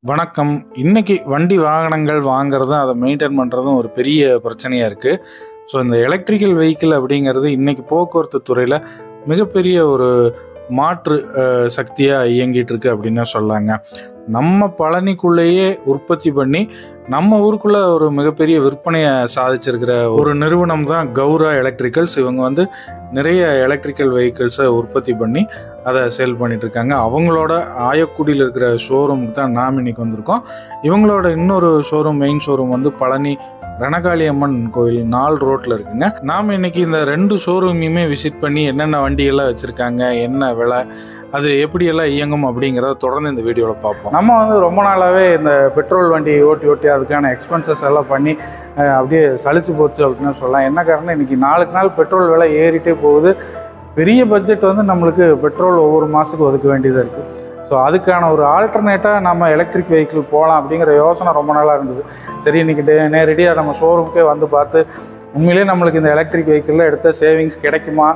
வணக்கம். இன்னைக்கு வண்டி வாகனங்கள் வாங்குறதும் அதை மெயின்டைன் பண்ணுறதும் ஒரு பெரிய பிரச்சனையாக இருக்குது. ஸோ இந்த எலக்ட்ரிக்கல் வெஹிக்கிள் அப்படிங்கிறது இன்னைக்கு போக்குவரத்து துறையில் மிகப்பெரிய ஒரு மாற்று சக்தியாக இயங்கிட்டு இருக்கு அப்படின்னு சொல்லலாங்க. நம்ம பழனிக்குள்ளேயே உற்பத்தி பண்ணி நம்ம ஊருக்குள்ளே ஒரு மிகப்பெரிய விற்பனையை சாதிச்சிருக்கிற ஒரு நிறுவனம் தான் கௌரா எலக்ட்ரிக்கல்ஸ். இவங்க நிறைய எலக்ட்ரிக்கல் வெஹிக்கிள்ஸை உற்பத்தி பண்ணி அதை சேல் பண்ணிட்டு இருக்காங்க. அவங்களோட ஆயக்குடியில் இருக்கிற ஷோரூமுக்கு தான் நாம் இன்னைக்கு வந்திருக்கோம். இவங்களோட இன்னொரு ஷோரூம், மெயின் ஷோரூம் பழனி ரணகாளி அம்மன் கோவில் 4 ரோட்டில் இருக்குங்க. நாம் இன்னைக்கு இந்த 2 ஷோரூமையுமே விசிட் பண்ணி என்னென்ன வண்டியெல்லாம் வச்சுருக்காங்க, என்ன விலை, அது எப்படியெல்லாம் இயங்கும் அப்படிங்கிறத தொடர்ந்து இந்த வீடியோவில் பார்ப்போம். நம்ம ரொம்ப நாளாகவே இந்த பெட்ரோல் வண்டி ஓட்டி அதுக்கான எக்ஸ்பென்சஸ் எல்லாம் பண்ணி அப்படியே சலிச்சு போச்சு அப்படின்னு சொல்லலாம். என்ன காரணம், இன்றைக்கி நாளுக்கு நாள் பெட்ரோல் விலை ஏறிட்டே போகுது. பெரிய பட்ஜெட் நம்மளுக்கு பெட்ரோல் ஒவ்வொரு மாதத்துக்கு ஒதுக்க வேண்டியதாக இருக்குது. ஸோ அதுக்கான ஒரு ஆல்டர்னேட்டாக நம்ம எலக்ட்ரிக் வெஹிக்கிள் போகலாம் அப்படிங்கிற யோசனை ரொம்ப நாளாக இருந்தது. சரி, இன்றைக்கி நேரடியாக நம்ம ஷோரூமுக்கே வந்து பார்த்து உண்மையிலே நம்மளுக்கு இந்த எலக்ட்ரிக் வெஹிக்கிளில் எடுத்த சேவிங்ஸ் கிடைக்குமா,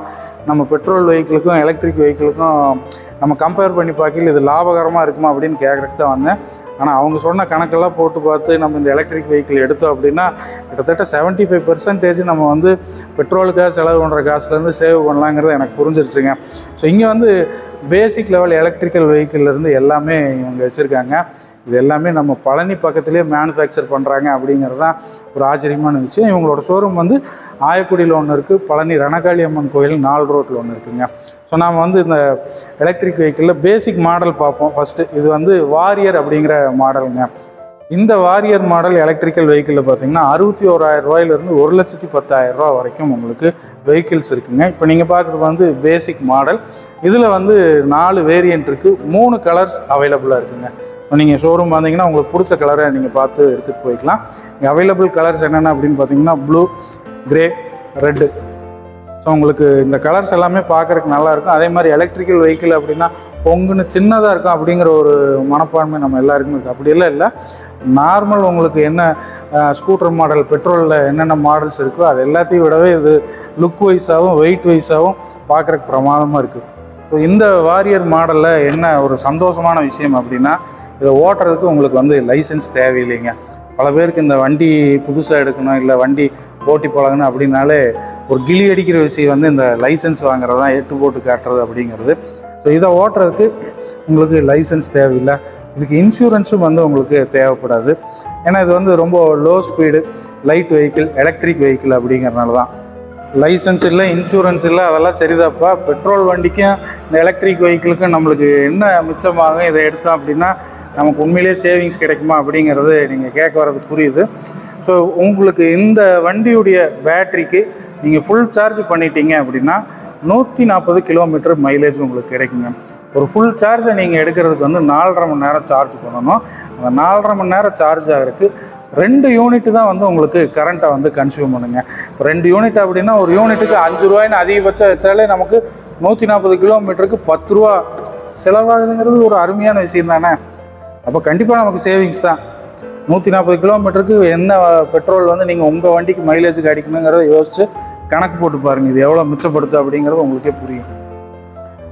நம்ம பெட்ரோல் வெஹிக்கிளுக்கும் எலக்ட்ரிக் வெஹிக்கிளுக்கும் நம்ம கம்பேர் பண்ணி பார்க்கல இது லாபகரமாக இருக்குமா அப்படின்னு கேட்குறதுக்கு தான் வந்தேன். ஆனால் அவங்க சொன்ன கணக்கெல்லாம் போட்டு பார்த்து நம்ம இந்த எலக்ட்ரிக் வெஹிக்கிள் எடுத்தோம் அப்படின்னா கிட்டத்தட்ட 75% நம்ம பெட்ரோலுக்காக செலவு பண்ணுற காசுலேருந்து சேவ் பண்ணலாங்கிறது எனக்கு புரிஞ்சிருச்சுங்க. ஸோ இங்கே பேசிக் லெவல் எலக்ட்ரிக்கல் வெஹிக்கிள்லேருந்து எல்லாமே இவங்க வச்சுருக்காங்க. இது எல்லாமே நம்ம பழனி பக்கத்துலேயே மேனுஃபேக்சர் பண்ணுறாங்க அப்படிங்கிறது தான் ஒரு ஆச்சரியமான விஷயம். இவங்களோட ஷோரூம் ஆயக்குடியில் ஒன்று இருக்குது, பழனி ரணகாளி அம்மன் கோயில் 4 ரோட்டில் ஒன்று இருக்குங்க. ஸோ நாம் இந்த எலக்ட்ரிக் வெஹிக்கிளில் பேசிக் மாடல் பார்ப்போம். ஃபஸ்ட்டு இது வாரியர் அப்படிங்கிற மாடலுங்க. இந்த வாரியர் மாடல் எலக்ட்ரிக்கல் வெஹிக்கிளில் பார்த்தீங்கன்னா 61,000 ரூபாயிலிருந்து 1,10,000 ரூபா வரைக்கும் உங்களுக்கு வெஹிக்கிள்ஸ் இருக்குங்க. இப்போ நீங்கள் பார்க்குறது பேசிக் மாடல். இதில் 4 வேரியன்ட் இருக்குது, 3 கலர்ஸ் அவைலபிளாக இருக்குங்க. இப்போ நீங்கள் ஷோரூம் வந்தீங்கன்னா உங்களுக்கு பிடிச்ச கலரை நீங்கள் பார்த்து எடுத்துகிட்டு போய்க்கலாம். இங்கே அவைலபிள் கலர்ஸ் என்னென்ன அப்படின்னு பார்த்தீங்கன்னா ப்ளூ, கிரே, ரெட்டு. ஸோ உங்களுக்கு இந்த கலர்ஸ் எல்லாமே பார்க்குறதுக்கு நல்லாயிருக்கும். அதே மாதிரி எலக்ட்ரிக்கல் வெஹிக்கிள் அப்படின்னா பொங்குன்னு சின்னதாக இருக்கும் அப்படிங்கிற ஒரு மனப்பான்மை நம்ம எல்லாருக்குமே இருக்குது. அப்படியெல்லாம் இல்லை, நார்மல் உங்களுக்கு என்ன ஸ்கூட்டர் மாடல் பெட்ரோலில் என்னென்ன மாடல்ஸ் இருக்கோ அது எல்லாத்தையும் விடவே இது லுக் வைஸாகவும் வெயிட் வைஸாகவும் பார்க்குறதுக்கு பிரமாதமாக இருக்குது. ஸோ இந்த வாரியர் மாடலில் என்ன ஒரு சந்தோஷமான விஷயம் அப்படின்னா இதை ஓட்டுறதுக்கு உங்களுக்கு லைசன்ஸ் தேவையில்லைங்க. பல பேருக்கு இந்த வண்டி புதுசாக எடுக்கணும், இல்லை வண்டி ஓட்டி பழகணும் அப்படின்னாலே ஒரு கிளி அடிக்கிற விஷயம் இந்த லைசன்ஸ் வாங்குறது தான், 8 போட்டு காட்டுறது அப்படிங்கிறது. ஸோ இதை ஓட்டுறதுக்கு உங்களுக்கு லைசன்ஸ் தேவையில்லை. இதுக்கு இன்சூரன்ஸும் உங்களுக்கு தேவைப்படாது. ஏன்னா இது ரொம்ப low speed light vehicle, electric vehicle அப்படிங்கிறனால தான். லைசன்ஸ் இல்லை, இன்சூரன்ஸ் இல்லை, அதெல்லாம் சரிதாப்பா. பெட்ரோல் வண்டிக்கும் இந்த எலக்ட்ரிக் வெஹிக்கிளுக்கும் நம்மளுக்கு என்ன மிச்சமாகும், இதை எடுத்தோம் அப்படின்னா நமக்கு உண்மையிலேயே சேவிங்ஸ் கிடைக்குமா அப்படிங்கிறது நீங்கள் கேட்க வர்றது புரியுது. ஸோ உங்களுக்கு இந்த வண்டியுடைய பேட்டரிக்கு நீங்கள் ஃபுல் சார்ஜ் பண்ணிட்டீங்க அப்படின்னா 140 கிலோமீட்டர் மைலேஜ் உங்களுக்கு கிடைக்குங்க. ஒரு ஃபுல் சார்ஜை நீங்கள் எடுக்கிறதுக்கு 4.5 மணி நேரம் சார்ஜ் பண்ணணும். அந்த 4.5 மணி நேரம் சார்ஜ் ஆகிறதுக்கு 2 யூனிட் தான் உங்களுக்கு கரண்ட்டை கன்சியூம் பண்ணுங்க. இப்போ 2 யூனிட் அப்படின்னா ஒரு யூனிட்டுக்கு 5 ரூபாய்னு அதிகபட்சம் வச்சாலே நமக்கு 140 கிலோமீட்டருக்கு 10 ரூபா செலவாகுதுங்கிறது ஒரு அருமையான விஷயம் தானே. அப்போ கண்டிப்பாக நமக்கு சேவிங்ஸ் தான். 140 கிலோமீட்டருக்கு என்ன பெட்ரோல் நீங்கள் உங்கள் வண்டிக்கு மைலேஜுக்கு அடிக்கணுங்கிறத யோசித்து கணக்கு போட்டு பாருங்கள், இது எவ்வளோ மிச்சப்படுத்து அப்படிங்கிறது உங்களுக்கே புரியும்.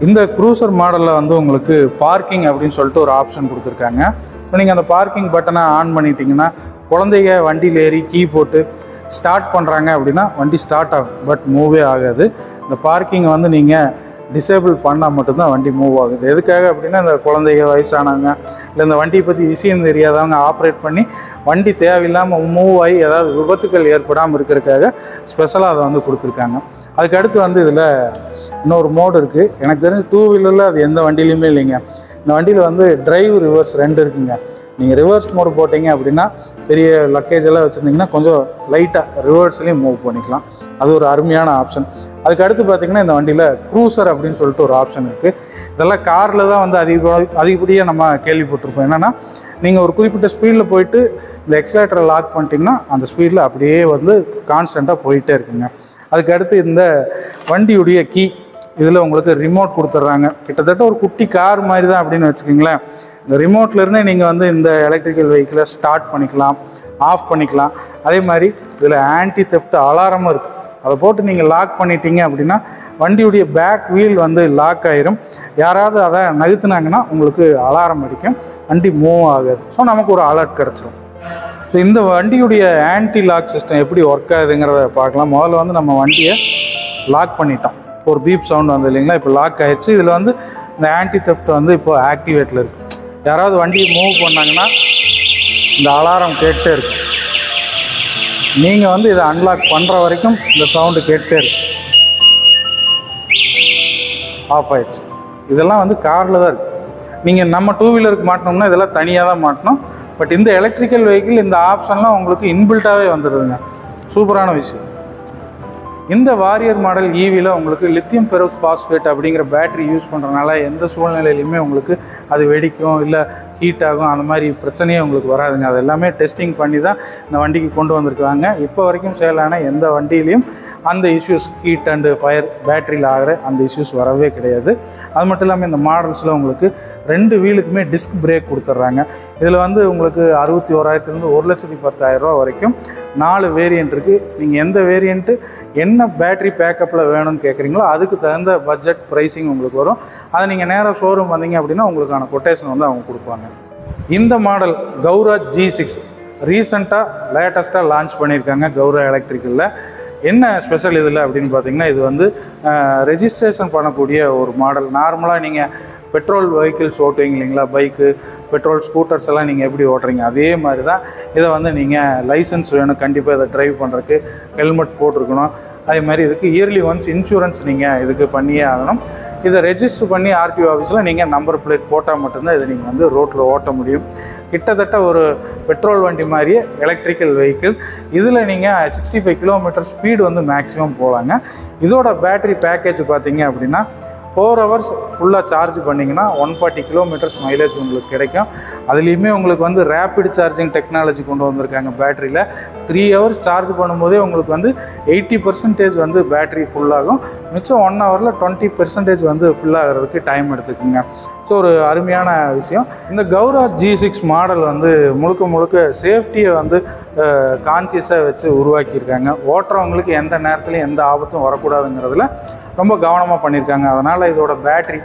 இந்த க்ரூசர் மாடலில் உங்களுக்கு பார்க்கிங் அப்படின்னு சொல்லிட்டு ஒரு ஆப்ஷன் கொடுத்துருக்காங்க. ஸோ நீங்கள் அந்த பார்க்கிங் பட்டனை ஆன் பண்ணிட்டீங்கன்னா குழந்தைங்க வண்டியில் ஏறி கீ போட்டு ஸ்டார்ட் பண்ணுறாங்க அப்படின்னா வண்டி ஸ்டார்ட் ஆகும், பட் மூவே ஆகாது. இந்த பார்க்கிங் நீங்கள் டிசேபிள் பண்ணால் மட்டும்தான் வண்டி மூவ் ஆகுது. எதுக்காக அப்படின்னா இந்த குழந்தைங்க, வயசானவங்க, இல்லை இந்த வண்டியை பற்றி விஷயம் தெரியாதவங்க ஆப்ரேட் பண்ணி வண்டி தேவையில்லாமல் மூவ் ஆகி ஏதாவது விபத்துக்கள் ஏற்படாமல் இருக்கிறதுக்காக ஸ்பெஷலாக அதை கொடுத்துருக்காங்க. அதுக்கு அடுத்து இதில் இன்னொரு மோடு இருக்குது. எனக்கு தெரிஞ்சு 2 வீலரில் அது எந்த வண்டியிலையுமே இல்லைங்க. இந்த வண்டியில் டிரைவ், ரிவர்ஸ் 2 இருக்குங்க. நீங்கள் ரிவர்ஸ் மோடு போட்டிங்க அப்படின்னா பெரிய லக்கேஜ் எல்லாம் வச்சுருந்தீங்கன்னா கொஞ்சம் லைட்டாக ரிவர்ஸ்லேயும் மூவ் பண்ணிக்கலாம். அது ஒரு அருமையான ஆப்ஷன். அதுக்கு அடுத்து பார்த்திங்கன்னா இந்த வண்டியில் க்ரூசர் அப்படின்னு சொல்லிட்டு ஒரு ஆப்ஷன் இருக்குது. இதெல்லாம் காரில் தான் அதிகப்படியாக நம்ம கேள்விப்பட்டிருப்போம். என்னென்னா நீங்கள் ஒரு குறிப்பிட்ட ஸ்பீடில் போயிட்டு இந்த எக்ஸலேட்டரை லாக் பண்ணிட்டீங்கன்னா அந்த ஸ்பீடில் அப்படியே கான்ஸ்டண்ட்டாக போயிட்டே இருக்குங்க. அதுக்கு அடுத்து இந்த வண்டியுடைய கீ, இதில் உங்களுக்கு ரிமோட் கொடுத்துட்றாங்க. கிட்டத்தட்ட ஒரு குட்டி கார் மாதிரி தான் அப்படின்னு வச்சுக்கிங்களேன். இந்த ரிமோட்லேருந்தே நீங்கள் இந்த எலக்ட்ரிக்கல் வெஹிக்கிளை ஸ்டார்ட் பண்ணிக்கலாம், ஆஃப் பண்ணிக்கலாம். அதே மாதிரி இதில் ஆன்டி தெஃப்ட் அலாரமும் இருக்குது. அதை போட்டு நீங்கள் லாக் பண்ணிட்டீங்க அப்படின்னா வண்டியுடைய பேக் வீல் வந்து லாக் ஆயிரும். யாராவது அதை நகர்த்துனாங்கன்னா உங்களுக்கு அலாரம் அடிக்கும், வண்டி மூவ் ஆகுது. ஸோ நமக்கு ஒரு அலர்ட் கிடச்சிரும். ஸோ இந்த வண்டியுடைய ஆன்டி லாக் சிஸ்டம் எப்படி ஒர்க் ஆகுதுங்கிறத பார்க்கலாம். முதல்ல வந்து நம்ம வண்டியை லாக் பண்ணிட்டோம். இப்போ ஒரு பீப் சவுண்ட் வந்து இல்லைங்களா, இப்போ லாக் ஆகிடுச்சு. இதில் வந்து இந்த ஆன்டி தெஃப்ட் வந்து இப்போ ஆக்டிவேட்டில் இருக்குது. யாராவது வண்டியை மூவ் பண்ணாங்கன்னா இந்த அலாரம் கேட்டே இருக்கும். நீங்கள் வந்து இதை அன்லாக் பண்ணுற வரைக்கும் இந்த சவுண்டு கேட்டே இருக்கு. ஆஃப் ஆயிடுச்சு. இதெல்லாம் வந்து காரில் தான் இருக்குது. நீங்கள் நம்ம டூ வீலருக்கு மாட்டினோம்னா இதெல்லாம் தனியாக தான் மாட்டணும். பட் இந்த எலக்ட்ரிக்கல் வெஹிக்கிள் இந்த ஆப்ஷன்லாம் உங்களுக்கு இன்பில்ட்டாகவே வந்துடுதுங்க. சூப்பரான விஷயம். இந்த வாரியர் மாடல் ஈவியில் உங்களுக்கு லித்தியம் ஃபெரோஸ் பாஸ்பேட் அப்படிங்கிற பேட்டரி யூஸ் பண்ணுறதுனால எந்த சூழ்நிலையிலையுமே உங்களுக்கு அது வெடிக்கும் இல்லை ஹீட் ஆகும் அந்த மாதிரி பிரச்சனையே உங்களுக்கு வராதுங்க. அது எல்லாமே டெஸ்டிங் பண்ணி தான் இந்த வண்டிக்கு கொண்டு வந்திருக்காங்க. இப்போ வரைக்கும் சேலான எந்த வண்டியிலையும் அந்த இஷ்யூஸ் ஹீட் அண்டு ஃபயர் பேட்டரியில் ஆகிற அந்த இஷ்யூஸ் வரவே கிடையாது. அது மட்டும் இல்லாமல் இந்த மாடல்ஸில் உங்களுக்கு 2 வீலுக்குமே டிஸ்க் பிரேக் கொடுத்துட்றாங்க. இதில் வந்து உங்களுக்கு 61,000 1,10,000 வரைக்கும் 4 வேரியண்ட் இருக்குது. நீங்கள் எந்த வேரியண்ட்டு என்ன பேட்டரி பேக்கப்பில் வேணும்னு கேட்குறீங்களோ அதுக்கு தகுந்த பட்ஜெட் ப்ரைஸிங் உங்களுக்கு வரும். அதை நீங்கள் நேராக ஷோரூம் வந்தீங்க அப்படின்னா உங்களுக்கான கொட்டேஷன் வந்து அவங்க கொடுப்பாங்க. இந்த மாடல் கௌரா G6 ரீசெண்டாக லேட்டஸ்ட்டாக லான்ச் பண்ணியிருக்காங்க கௌரா எலக்ட்ரிக்கலில். என்ன ஸ்பெஷல் இதில் அப்படின்னு பார்த்தீங்கன்னா, இது வந்து ரெஜிஸ்ட்ரேஷன் பண்ணக்கூடிய ஒரு மாடல். நார்மலாக நீங்கள் பெட்ரோல் வெஹிக்கிள்ஸ் ஓட்டுவீங்க இல்லைங்களா, பைக்கு பெட்ரோல் ஸ்கூட்டர்ஸ் எல்லாம் நீங்கள் எப்படி ஓட்டுறீங்க அதே மாதிரி தான் இதை வந்து நீங்கள் லைசன்ஸ் வேணும், கண்டிப்பாக இதை ட்ரைவ் பண்ணுறதுக்கு ஹெல்மெட் போட்டிருக்கணும். அதே மாதிரி இதுக்கு இயர்லி ஒன்ஸ் இன்சூரன்ஸ் நீங்கள் இதுக்கு பண்ணியே ஆகணும். இதை ரெஜிஸ்டர் பண்ணி ஆர்டிஓ ஆஃபீஸில் நீங்கள் நம்பர் பிளேட் போட்டால் மட்டும்தான் இதை நீங்கள் வந்து ரோட்டில் ஓட்ட முடியும். கிட்டத்தட்ட ஒரு பெட்ரோல் வண்டி மாதிரியே எலக்ட்ரிக்கல் வெஹிக்கிள். இதில் நீங்கள் 65 கிலோமீட்டர் ஸ்பீடு வந்து மேக்ஸிமம் போகலாங்க. இதோட பேட்டரி பேக்கேஜ் பார்த்தீங்க அப்படின்னா 4 ஹவர்ஸ் ஃபுல்லாக சார்ஜ் பண்ணிங்கன்னா 140 கிலோமீட்டர்ஸ் மைலேஜ் உங்களுக்கு கிடைக்கும். அதுலேயுமே உங்களுக்கு வந்து ரேப்பிட் சார்ஜிங் டெக்னாலஜி கொண்டு வந்திருக்காங்க பேட்டரியில். 3 ஹவர்ஸ் சார்ஜ் பண்ணும்போதே உங்களுக்கு வந்து 80% வந்து பேட்டரி ஃபுல்லாகும். மிச்சம் 1 ஹவரில் 20% வந்து ஃபுல்லாகிறதுக்கு டைம் எடுத்துக்குங்க. ஸோ ஒரு அருமையான விஷயம். இந்த கௌரா G6 மாடல் வந்து முழுக்க சேஃப்டியை வந்து கான்சியஸாக வச்சு உருவாக்கியிருக்காங்க. ஓட்டுறவங்களுக்கு எந்த நேரத்துலையும் எந்த ஆபத்தும் வரக்கூடாதுங்கிறதுல ரொம்ப கவனமாக பண்ணியிருக்காங்க. அதனால் இதோட battery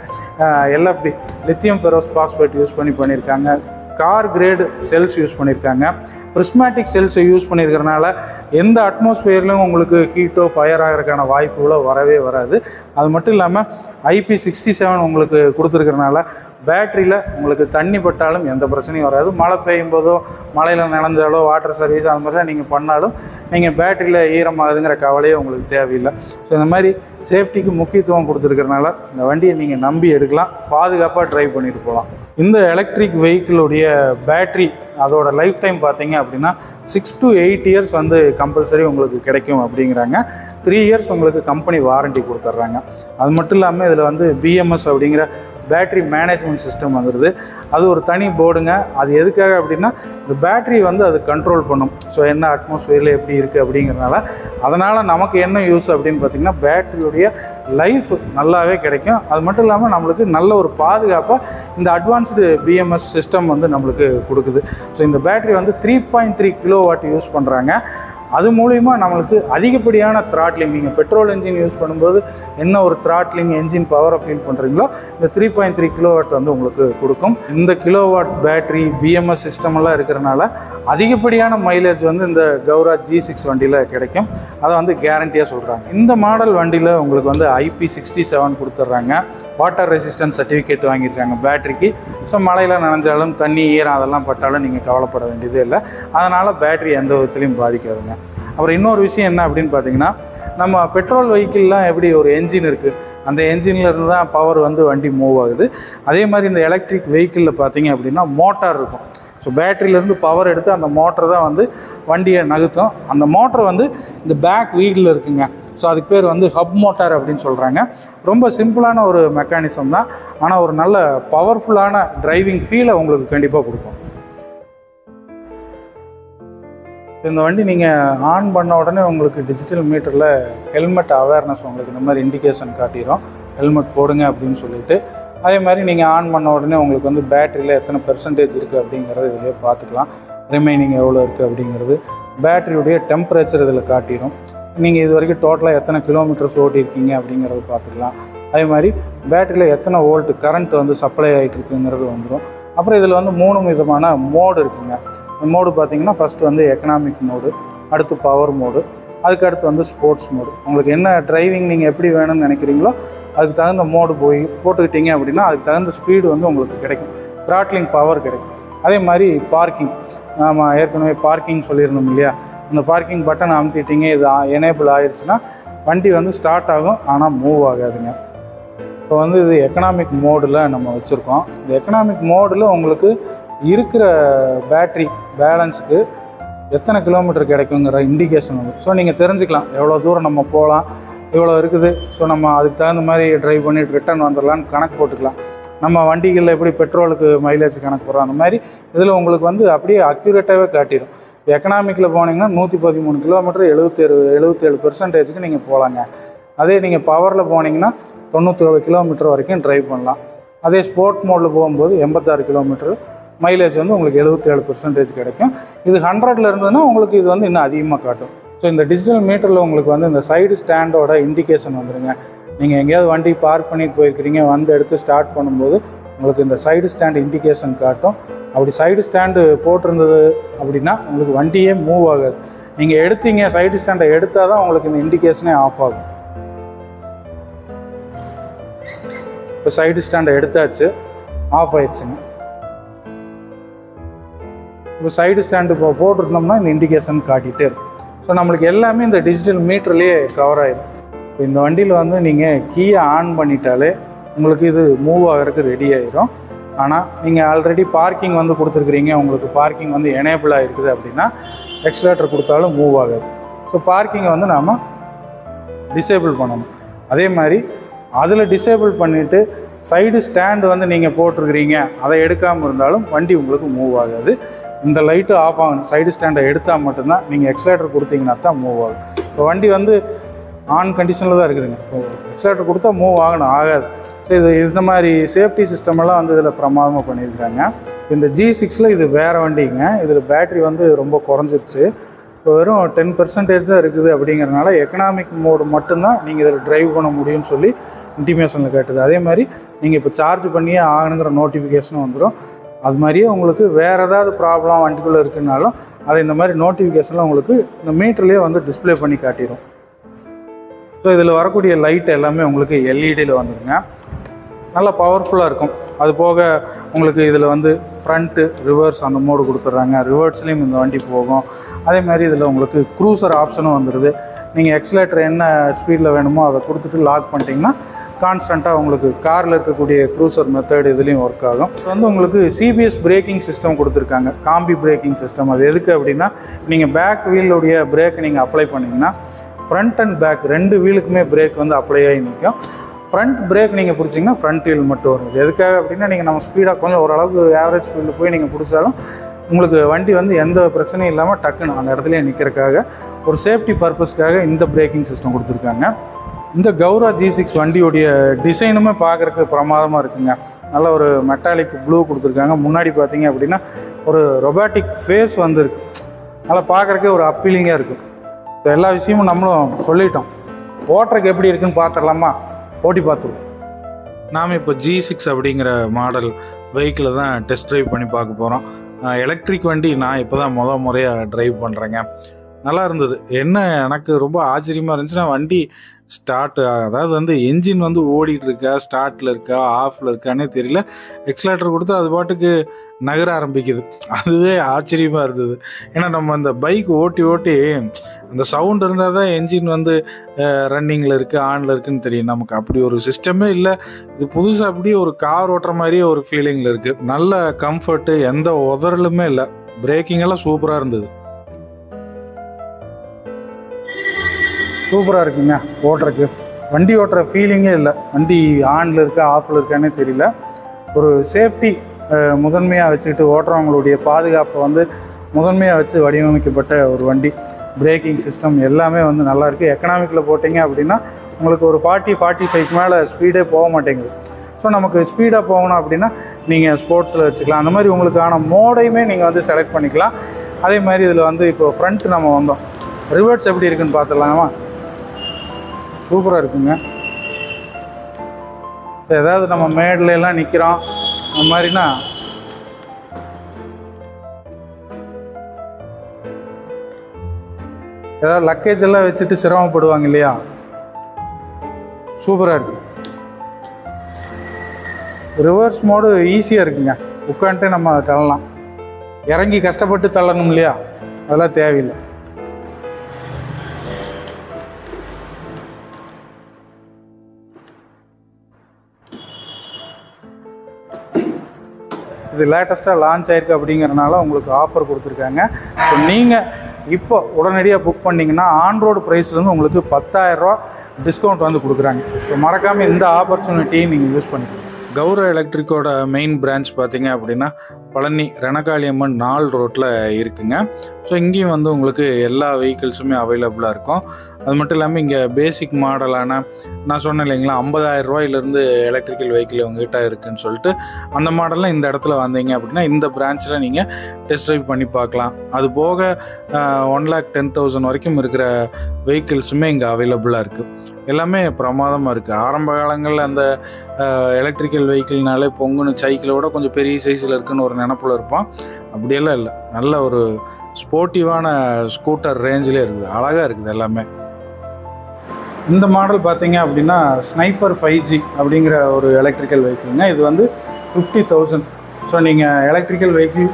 LFP lithium Feroz phosphate use பண்ணியிருக்காங்க. கார் கிரேடு செல்ஸ் யூஸ் பண்ணியிருக்காங்க. பிரிஸ்மேட்டிக் செல்ஸை யூஸ் பண்ணியிருக்கிறனால எந்த அட்மாஸ்பியர்லையும் உங்களுக்கு ஹீட்டோ ஃபயர் ஆகிறதுக்கான வாய்ப்புகளோ வரவே வராது. அது மட்டும் இல்லாமல் IP67 உங்களுக்கு கொடுத்துருக்கிறனால பேட்டரியில் உங்களுக்கு தண்ணி பட்டாலும் எந்த பிரச்சனையும் வராது. மழை பெய்யும் போதோ மழையில் நனைஞ்சாலோ வாட்டர் சர்வீஸ் அது மாதிரிலாம் நீங்கள் பண்ணாலும் நீங்கள் பேட்டரியில் ஈரமாகுதுங்கிற கவலையே உங்களுக்கு தேவையில்லை. ஸோ இந்த மாதிரி சேஃப்டிக்கு முக்கியத்துவம் கொடுத்துருக்கிறனால இந்த வண்டியை நீங்கள் நம்பி எடுக்கலாம், பாதுகாப்பாக ட்ரைவ் பண்ணிட்டு போகலாம். இந்த எலக்ட்ரிக் வெஹிக்கிளுடைய பேட்ரி அதோட லைஃப் டைம் பார்த்தீங்க அப்படின்னா 6 to 8 இயர்ஸ் வந்து கம்பல்சரி உங்களுக்கு கிடைக்கும் அப்படிங்கிறாங்க. 3 இயர்ஸ் உங்களுக்கு கம்பெனி வாரண்டி கொடுத்துட்றாங்க. அது மட்டும் இல்லாமல் இதில் வந்து BMS அப்படிங்கிற பேட்ரி மேனேஜ்மெண்ட் சிஸ்டம் வந்துடுது. அது ஒரு தனி போர்டுங்க. அது எதுக்காக அப்படின்னா இந்த பேட்ரி வந்து அது கண்ட்ரோல் பண்ணும். ஸோ என்ன அட்மாஸ்பியரில் எப்படி இருக்குது அப்படிங்கிறனால அதனால் நமக்கு என்ன யூஸ் அப்படின்னு பார்த்திங்கன்னா பேட்டரியுடைய லைஃப் நல்லாவே கிடைக்கும். அது மட்டும் இல்லாமல் நம்மளுக்கு நல்ல ஒரு பாதுகாப்பாக இந்த அட்வான்ஸ்டு BMS சிஸ்டம் வந்து நம்மளுக்கு கொடுக்குது. ஸோ இந்த பேட்டரி வந்து 3.3 கிலோவாட் யூஸ் பண்ணுறாங்க. அது மூலிமா நம்மளுக்கு அதிகப்படியான த்ராட்லிங், நீங்கள் பெட்ரோல் என்ஜின் யூஸ் பண்ணும்போது என்ன ஒரு த்ராட்லிங் என்ஜின் பவரை ஃபீல் பண்ணுறீங்களோ இந்த 3.3 கிலோவாட் வந்து உங்களுக்கு கொடுக்கும். இந்த கிலோவாட் பேட்டரி BMS சிஸ்டம் எல்லாம் இருக்கிறனால அதிகப்படியான மைலேஜ் வந்து இந்த கௌரா G6 வண்டியில் கிடைக்கும். அதை வந்து கேரண்டியாக சொல்கிறாங்க. இந்த மாடல் வண்டியில் உங்களுக்கு வந்து IP67 கொடுத்துட்றாங்க. வாட்டர் ரெசிஸ்டன்ஸ் சர்டிஃபிகேட் வாங்கியிருக்காங்க பேட்டரிக்கு. ஸோ மழையில் நனைஞ்சாலும் தண்ணி ஈரம் அதெல்லாம் பட்டாலும் நீங்கள் கவலைப்பட வேண்டியதே இல்லை. அதனால் பேட்டரி எந்த விதத்துலையும் பாதிக்காதுங்க. அப்புறம் இன்னொரு விஷயம் என்ன அப்படின்னு பார்த்தீங்கன்னா, நம்ம பெட்ரோல் வெஹிக்கிள்லாம் எப்படி ஒரு என்ஜின் இருக்குது, அந்த என்ஜின்லேருந்து தான் பவர் வந்து வண்டி மூவ் ஆகுது. அதே மாதிரி இந்த எலக்ட்ரிக் வெஹிக்கிளில் பார்த்தீங்க அப்படின்னா மோட்டார் இருக்கும். ஸோ பேட்டரியிலேருந்து பவர் எடுத்து அந்த மோட்டர் தான் வந்து வண்டியை நகர்த்தும். அந்த மோட்டர் வந்து இந்த பேக் வீலில் இருக்குங்க. ஸோ அதுக்கு பேர் வந்து ஹப் மோட்டார் அப்படின்னு சொல்கிறாங்க. ரொம்ப சிம்பிளான ஒரு மெக்கானிசம் தான், ஆனால் ஒரு நல்ல பவர்ஃபுல்லான டிரைவிங் ஃபீலை உங்களுக்கு கண்டிப்பாக கொடுக்கும். இந்த வண்டி நீங்கள் ஆன் பண்ண உடனே உங்களுக்கு டிஜிட்டல் மீட்டரில் ஹெல்மெட் அவேர்னஸ் உங்களுக்கு இந்த மாதிரி இண்டிகேஷன் காட்டிடும், ஹெல்மெட் போடுங்க அப்படின்னு சொல்லிட்டு. அதே மாதிரி நீங்கள் ஆன் பண்ண உடனே உங்களுக்கு வந்து பேட்டரியில் எத்தனை பெர்சன்டேஜ் இருக்குது அப்படிங்கிறது இதிலே பார்த்துக்கலாம். ரிமைனிங் எவ்வளோ இருக்குது அப்படிங்கிறது. பேட்டரியுடைய டெம்பரேச்சர் இதில் காட்டிடும். நீங்கள் இது வரைக்கும் டோட்டலாக எத்தனை கிலோமீட்டர்ஸ் ஓட்டியிருக்கீங்க அப்படிங்கிறத பார்த்துக்கலாம். அதே மாதிரி பேட்டரியில் எத்தனை வோல்ட் கரண்ட் வந்து சப்ளை ஆகிட்டு இருக்குங்கிறது வந்துடும். அப்புறம் இதில் வந்து 3 விதமான மோடு இருக்குங்க. மோடு பார்த்திங்கன்னா ஃபஸ்ட்டு வந்து எக்கனாமிக் மோடு, அடுத்து பவர் மோடு, அதுக்கடுத்து வந்து ஸ்போர்ட்ஸ் மோடு. உங்களுக்கு என்ன டிரைவிங் நீங்கள் எப்படி வேணும்னு நினைக்கிறீங்களோ அதுக்கு தகுந்த மோடு போட்டுக்கிட்டீங்க அப்படின்னா அதுக்கு தகுந்த ஸ்பீடு வந்து உங்களுக்கு கிடைக்கும், த்ராட்லிங் பவர் கிடைக்கும். அதே மாதிரி பார்க்கிங், நம்ம ஏற்கனவே பார்க்கிங் சொல்லியிருந்தோம் இல்லையா, இந்த பார்க்கிங் பட்டன் அமுத்திட்டீங்க, இது எனேபிள் ஆயிடுச்சுன்னா வண்டி வந்து ஸ்டார்ட் ஆகும், ஆனால் மூவ் ஆகாதுங்க. இப்போ வந்து இது எக்கனாமிக் மோடில் நம்ம வச்சுருக்கோம். இந்த எக்கனாமிக் மோடில் உங்களுக்கு இருக்கிற பேட்ரி பேலன்ஸுக்கு எத்தனை கிலோமீட்டர் கிடைக்குங்கிற இண்டிகேஷன் வந்து ஸோ நீங்கள் தெரிஞ்சுக்கலாம் எவ்வளோ தூரம் நம்ம போகலாம், இவ்வளோ இருக்குது, ஸோ நம்ம அதுக்கு தகுந்த மாதிரி ட்ரைவ் பண்ணிட்டு ரிட்டர்ன் வந்துடலான்னு கணக்கு போட்டுக்கலாம். நம்ம வண்டிகளில் எப்படி பெட்ரோலுக்கு மைலேஜ் கணக்கு போடுறோம் அந்த மாதிரி இதில் உங்களுக்கு வந்து அப்படியே அக்யூரேட்டாகவே காட்டிடும். எக்கனாமிக்கில் போனீங்கன்னா 113 கிலோமீட்டர் 77% நீங்கள் போகலாங்க. அதே நீங்கள் பவரில் போனீங்கன்னா 97 கிலோமீட்டர் வரைக்கும் ட்ரைவ் பண்ணலாம். அதே ஸ்போர்ட் மோடில் போகும்போது 86 கிலோமீட்டர் மைலேஜ் வந்து உங்களுக்கு 77% கிடைக்கும். இது 100ல் இருந்ததுன்னா உங்களுக்கு இது வந்து இன்னும் அதிகமாக காட்டும். ஸோ இந்த டிஜிட்டல் மீட்டரில் உங்களுக்கு வந்து இந்த சைடு ஸ்டாண்டோட இண்டிகேஷன் வந்துடுங்க. நீங்கள் எங்கேயாவது வண்டி பார்க் பண்ணிட்டு போயிருக்கிறீங்க, வந்து எடுத்து ஸ்டார்ட் பண்ணும்போது உங்களுக்கு இந்த சைடு ஸ்டாண்ட் இண்டிகேஷன் காட்டும். அப்படி சைடு ஸ்டாண்டு போட்டிருந்தது அப்படின்னா உங்களுக்கு வண்டியே மூவ் ஆகாது. நீங்கள் எடுத்தீங்க சைடு ஸ்டாண்டை எடுத்தால் தான் உங்களுக்கு இந்த இண்டிகேஷனே ஆஃப் ஆகும். இப்போ சைடு ஸ்டாண்டை எடுத்தாச்சு, ஆஃப் ஆயிடுச்சுங்க. இப்போ சைடு ஸ்டாண்டு இப்போ போட்டிருந்தோம்னா இந்த இண்டிகேஷன் காட்டிகிட்டே இருக்கும். ஸோ நம்மளுக்கு எல்லாமே இந்த டிஜிட்டல் மீட்டர்லேயே கவர் ஆகிடும். இப்போ இந்த வண்டியில் வந்து நீங்கள் கீயை ஆன் பண்ணிட்டாலே உங்களுக்கு இது மூவ் ஆகிறதுக்கு ரெடி ஆகிடும். ஆனால் நீங்கள் ஆல்ரெடி பார்க்கிங் வந்து கொடுத்துருக்குறீங்க, உங்களுக்கு பார்க்கிங் வந்து எனேபிள் ஆகிருக்குது அப்படின்னா எக்ஸலேட்டர் கொடுத்தாலும் மூவ் ஆகாது. ஸோ பார்க்கிங்கை வந்து நாம் டிசேபிள் பண்ணணும். அதே மாதிரி அதில் டிசேபிள் பண்ணிவிட்டு சைடு ஸ்டாண்டு வந்து நீங்கள் போட்டிருக்கிறீங்க, அதை எடுக்காமல் இருந்தாலும் வண்டி உங்களுக்கு மூவ் ஆகாது. இந்த லைட்டு ஆஃப் ஆகணும், சைடு ஸ்டாண்டை எடுத்தால் மட்டும்தான், நீங்கள் எக்ஸலேட்டர் கொடுத்தீங்கன்னா தான் மூவ் ஆகும். இப்போ வண்டி வந்து ஆன் கண்டிஷனில் தான் இருக்குதுங்க. இப்போ எக்ஸலேட்டர் கொடுத்தா மூவ் ஆகணும், ஆகாது. ஸோ இது இந்த மாதிரி சேஃப்டி சிஸ்டமெல்லாம் வந்து இதில் பிரமாதமாக பண்ணியிருக்காங்க. இந்த G6ல் இது வேறு வண்டிங்க. இதில் பேட்ரி வந்து ரொம்ப குறைஞ்சிருச்சு. இப்போ வெறும் 10% தான் இருக்குது. அப்படிங்கிறனால எக்கனாமிக் மோடு மட்டும்தான் நீங்கள் இதில் ட்ரைவ் பண்ண முடியும்னு சொல்லி இன்டிமேஷனில் கேட்டுது. அதே மாதிரி நீங்கள் இப்போ சார்ஜ் பண்ணியே ஆகணுங்கிற நோட்டிஃபிகேஷனும் வந்துடும். அது மாதிரியே உங்களுக்கு வேறு ஏதாவது ப்ராப்ளம் வண்டிக்குள்ளே இருக்குன்னாலும் அதை இந்த மாதிரி நோட்டிஃபிகேஷனில் உங்களுக்கு இந்த மீட்டர்லேயே வந்து டிஸ்பிளே பண்ணி காட்டிடும். ஸோ இதில் வரக்கூடிய லைட் எல்லாமே உங்களுக்கு எல்இடியில் வந்துடுங்க. நல்லா பவர்ஃபுல்லாக இருக்கும். அது போக உங்களுக்கு இதில் வந்து ஃப்ரண்ட்டு ரிவர்ஸ் அந்த மோடு கொடுத்துட்றாங்க. ரிவர்ஸ்லேயும் இந்த வண்டி போகும். அதே மாதிரி இதில் உங்களுக்கு க்ரூசர் ஆப்ஷனும் வந்துடுது. நீங்கள் எக்ஸலேட்டர் என்ன ஸ்பீடில் வேணுமோ அதை கொடுத்துட்டு லாக் பண்ணிட்டீங்கன்னா கான்ஸ்டண்ட்டாக உங்களுக்கு காரில் இருக்கக்கூடிய க்ரூசர் மெத்தட் இதுலேயும் ஒர்க் ஆகும். இது வந்து உங்களுக்கு சிபிஎஸ் பிரேக்கிங் சிஸ்டம் கொடுத்துருக்காங்க, காம்பி பிரேக்கிங் சிஸ்டம். அது எதுக்கு அப்படின்னா நீங்கள் பேக் வீலுடைய பிரேக் நீங்கள் அப்ளை பண்ணிங்கன்னா ஃப்ரண்ட் அண்ட் பேக் 2 வீலுக்குமே பிரேக் வந்து அப்ளை ஆகி நிற்கும். ஃப்ரண்ட் பிரேக் நீங்கள் பிடிச்சிங்கன்னா ஃப்ரண்ட் வீல் மட்டும் வரும். இது எதுக்காக அப்படின்னா நீங்கள் நம்ம ஸ்பீடாக கொஞ்சம் ஓரளவுக்கு ஆவரேஜ் ஸ்பீடில் போய் நீங்கள் பிடிச்சாலும் உங்களுக்கு வண்டி வந்து எந்த பிரச்சனையும் இல்லாமல் டக்குன்னு அந்த இடத்துலையே நிற்கிறதுக்காக ஒரு சேஃப்டி பர்பஸ்க்காக இந்த பிரேக்கிங் சிஸ்டம் கொடுத்துருக்காங்க. இந்த கௌரா G6 வண்டியோடைய டிசைனுமே பார்க்குறக்கு பிரமாதமாக இருக்குங்க. நல்ல ஒரு மெட்டாலிக் ப்ளூ கொடுத்துருக்காங்க. முன்னாடி பார்த்தீங்க அப்படின்னா ஒரு ரொபாட்டிக் ஃபேஸ் வந்துருக்கு. நல்லா பார்க்குறக்கே ஒரு அப்பீலிங்காக இருக்குது. ஸோ எல்லா விஷயமும் நம்மளும் சொல்லிட்டோம். ஓட்டுறக்கு எப்படி இருக்குன்னு பார்த்துடலாமா? ஓட்டி பார்த்துருவோம். நாம் இப்போ G6 அப்படிங்கிற மாடல் வெஹிக்கிளை தான் டெஸ்ட் ட்ரைவ் பண்ணி பார்க்க போகிறோம். எலக்ட்ரிக் வண்டி நான் இப்போ தான் முறையாக ட்ரைவ் பண்ணுறேங்க. நல்லா இருந்தது. என்ன எனக்கு ரொம்ப ஆச்சரியமாக இருந்துச்சுன்னா வண்டி அதாவது வந்து என்ஜின் வந்து ஓடிட்டு இருக்கா, ஸ்டார்ட்டில் இருக்கா, ஆஃபில் இருக்கானே தெரியல. எக்ஸலேட்டர் கொடுத்து அது பாட்டுக்கு நகர ஆரம்பிக்குது. அதுவே ஆச்சரியமாக இருந்தது. ஏன்னா நம்ம அந்த பைக் ஓட்டி அந்த சவுண்ட் இருந்தால் தான் என்ஜின் வந்து ரன்னிங்கில் இருக்குது, ஆனில் இருக்குதுன்னு தெரியும். நமக்கு அப்படி ஒரு சிஸ்டமே இல்லை. இது புதுசாக அப்படியே ஒரு கார் ஓட்டுற மாதிரியே ஒரு ஃபீலிங்கில் இருக்குது. நல்ல கம்ஃபர்ட்டு, எந்த உதறலுமே இல்லை. பிரேக்கிங் எல்லாம் சூப்பராக இருந்தது. சூப்பராக இருக்குங்க ஓட்டுறக்கு. வண்டி ஓட்டுற ஃபீலிங்கே இல்லை. வண்டி ஆனில் இருக்கா ஆஃபில் இருக்கானே தெரியல. ஒரு சேஃப்டி முதன்மையாக வச்சுக்கிட்டு ஓட்டுறவங்களுடைய பாதுகாப்பை வந்து முதன்மையாக வச்சு வடிவமைக்கப்பட்ட ஒரு வண்டி. பிரேக்கிங் சிஸ்டம் எல்லாமே வந்து நல்லாயிருக்கு. எக்கனாமிக்கில் போட்டிங்க அப்படின்னா உங்களுக்கு ஒரு 40-45 மேலே ஸ்பீடே போக மாட்டேங்குது. ஸோ நமக்கு ஸ்பீடாக போகணும் அப்படின்னா நீங்கள் ஸ்போர்ட்ஸில் வச்சுக்கலாம். அந்த மாதிரி உங்களுக்கான மோடையுமே நீங்கள் வந்து செலக்ட் பண்ணிக்கலாம். அதே மாதிரி இதில் வந்து இப்போ ஃப்ரண்ட் நம்ம வந்தோம், ரிவர்ஸ் எப்படி இருக்குன்னு பார்த்துடலாமா? சூப்பராக இருக்குங்க. ஏதாவது நம்ம மேடில் எல்லாம் நிற்கிறோம் அந்த மாதிரினா ஏதாவது லக்கேஜ் எல்லாம் வச்சுட்டு சிரமப்படுவாங்க இல்லையா, சூப்பராக இருக்குது. ரிவர்ஸ் மோடு ஈஸியாக இருக்குங்க, உட்காந்துட்டு நம்ம தள்ளலாம். இறங்கி கஷ்டப்பட்டு தள்ளணும் இல்லையா, அதெல்லாம் தேவையில்லை. இது லேட்டஸ்ட்டாக லான்ச் ஆயிருக்கு அப்படிங்கிறனால உங்களுக்கு ஆஃபர் கொடுத்துருக்காங்க. ஸோ நீங்கள் இப்போ உடனடியாக புக் பண்ணிங்கன்னா ஆன்ரோடு ப்ரைஸ்லேருந்து உங்களுக்கு 10,000 டிஸ்கவுண்ட் வந்து கொடுக்குறாங்க. ஸோ மறக்காமல் இந்த ஆப்பர்ச்சுனிட்டியை நீங்கள் யூஸ் பண்ணிக்கலாம். கௌரா எலக்ட்ரிக்கோட மெயின் பிரான்ச் பார்த்தீங்க அப்படின்னா பழனி ரணகாளியம்மன் 4 ரோட்டில் இருக்குங்க. ஸோ இங்கேயும் வந்து உங்களுக்கு எல்லா வெஹிக்கிள்ஸுமே அவைலபிளாக இருக்கும். அது மட்டும் இல்லாமல் இங்கே பேசிக் மாடலான நான் சொன்னேன் இல்லைங்களா 50,000 ரூபாயிலேருந்து எலக்ட்ரிக்கல் வெஹிக்கிள் உங்ககிட்ட இருக்குதுன்னு சொல்லிட்டு அந்த மாடலில் இந்த இடத்துல வந்தீங்க அப்படின்னா இந்த பிரான்ச்சில் நீங்கள் டெஸ்ட் ட்ரைவ் பண்ணி பார்க்கலாம். அது போக 1,10,000 வரைக்கும் இருக்கிற வெஹிக்கிள்ஸுமே இங்கே அவைலபிளாக இருக்குது. எல்லாமே பிரமாதமாக இருக்குது. ஆரம்ப காலங்களில் அந்த எலக்ட்ரிக்கல் வெஹிக்கிள்னாலே பொங்குன்னு சைக்கிளோட கொஞ்சம் பெரிய சைஸில் இருக்குன்னு ஒரு நினப்பில் இருப்பான். அப்படியெல்லாம் இல்லை, நல்ல ஒரு ஸ்போர்ட்டிவான ஸ்கூட்டர் ரேஞ்சிலே இருக்குது, அழகாக இருக்குது எல்லாமே. இந்த மாடல் பார்த்தீங்க அப்படின்னா ஸ்னைப்பர் 5G அப்படிங்கிற ஒரு எலக்ட்ரிக்கல் வெஹிக்கிள்ங்க. இது வந்து 50,000. ஸோ நீங்கள் எலக்ட்ரிக்கல் வெஹிக்கிள்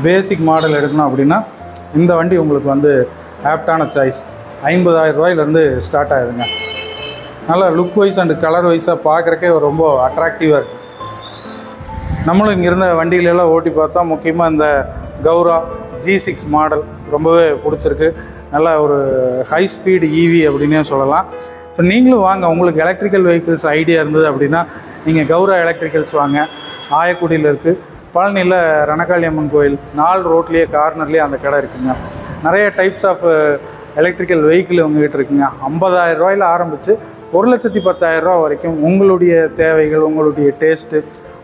பேசிக் மாடல் எடுக்கணும் அப்படின்னா இந்த வண்டி உங்களுக்கு வந்து ஆப்டான சாய்ஸ். 50,000 ரூபாயிலேருந்து ஸ்டார்ட் ஆகுதுங்க. நல்லா லுக் வைஸ் அண்டு கலர் வைஸாக பார்க்குறக்கே ரொம்ப அட்ராக்டிவாக இருக்குது. நம்மளும் இங்கே இருந்த வண்டிகளெல்லாம் ஓட்டி பார்த்தா முக்கியமாக இந்த கௌரா G6 மாடல் ரொம்பவே பிடிச்சிருக்கு. நல்ல ஒரு ஹை ஸ்பீடு EV அப்படின்னே சொல்லலாம். ஸோ நீங்களும் வாங்க, உங்களுக்கு எலக்ட்ரிக்கல் வெஹிக்கிள்ஸ் ஐடியா இருந்தது அப்படின்னா நீங்கள் கௌரா எலக்ட்ரிக்கல்ஸ் வாங்க. ஆயக்குடியில் இருக்குது, பழனியில் ரணகாளியம்மன் கோயில் 4 ரோட்லேயே கார்னர்லேயே அந்த கடை இருக்குங்க. நிறைய டைப்ஸ் ஆஃப் எலக்ட்ரிக்கல் வெஹிக்கிள் உங்ககிட்ட இருக்குங்க. 50,000 ரூபாயில் ஆரம்பித்து 1,10,000 ரூபா வரைக்கும் உங்களுடைய தேவைகள், உங்களுடைய டேஸ்ட்டு,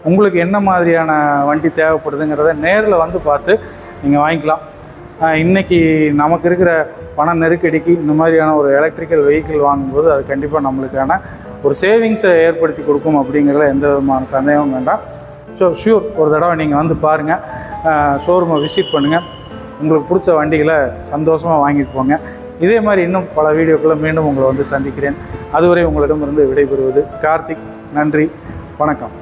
உங்களுக்கு என்ன மாதிரியான வண்டி தேவைப்படுதுங்கிறத நேரில் வந்து பார்த்து நீங்கள் வாங்கிக்கலாம். இன்றைக்கி நமக்கு இருக்கிற பண நெருக்கடிக்கு இந்த மாதிரியான ஒரு எலக்ட்ரிக்கல் வெஹிக்கிள் வாங்கும்போது அது கண்டிப்பாக நம்மளுக்கான ஒரு சேவிங்ஸை ஏற்படுத்தி கொடுக்கும் அப்படிங்கிறதுல எந்த விதமான சந்தேகமும் வேண்டாம். ஸோ ஷூர் ஒரு தடவை நீங்கள் வந்து பாருங்கள், ஷோரூமை விசிட் பண்ணுங்கள், உங்களுக்கு பிடிச்ச வண்டிகளை சந்தோஷமாக வாங்கிட்டு போங்க. இதே மாதிரி இன்னும் பல வீடியோக்களை மீண்டும் உங்களை வந்து சந்திக்கிறேன். அதுவரை உங்களிடமிருந்து விடைபெறுவது கார்த்திக். நன்றி, வணக்கம்.